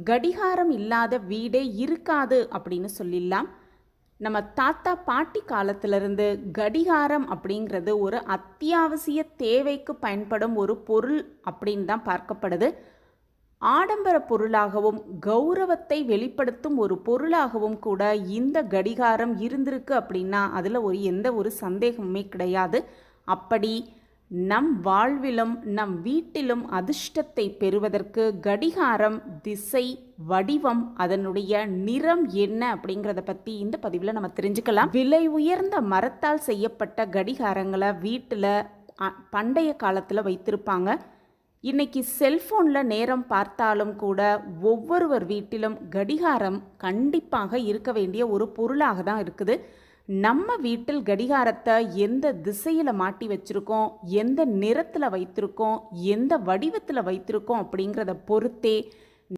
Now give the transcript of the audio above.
கடிகாரம் இல்லாத வீடே இருக்காது அப்படின்னு சொல்லிடலாம். நம்ம தாத்தா பாட்டி காலத்திலிருந்து கடிகாரம் அப்படிங்கிறது ஒரு அத்தியாவசிய தேவைக்கு பயன்படும் ஒரு பொருள் அப்படின்னு தான் பார்க்கப்படுது. ஆடம்பர பொருளாகவும் கௌரவத்தை வெளிப்படுத்தும் ஒரு பொருளாகவும் கூட இந்த கடிகாரம் இருந்திருக்கு அப்படின்னா அதில் எந்த ஒரு சந்தேகமுமே கிடையாது. அப்படி நம் வாழ்விலும் நம் வீட்டிலும் அதிர்ஷ்டத்தை பெறுவதற்கு கடிகாரம் திசை, வடிவம், அதனுடைய நிறம் என்ன அப்படிங்கிறத பற்றி இந்த பதிவில் நம்ம தெரிஞ்சுக்கலாம். விலை உயர்ந்த மரத்தால் செய்யப்பட்ட கடிகாரங்களை வீட்டில் பண்டைய காலத்தில் வைத்திருப்பாங்க. இன்னைக்கு செல்ஃபோனில் நேரம் பார்த்தாலும் கூட ஒவ்வொருவர் வீட்டிலும் கடிகாரம் கண்டிப்பாக இருக்க வேண்டிய ஒரு பொருளாக தான் இருக்குது. நம்ம வீட்டில் கடிகாரத்தை எந்த திசையில் மாட்டி வச்சுருக்கோம், எந்த நிறத்தில் வைத்திருக்கோம், எந்த வடிவத்தில் வைத்திருக்கோம் அப்படிங்கிறத பொறுத்தே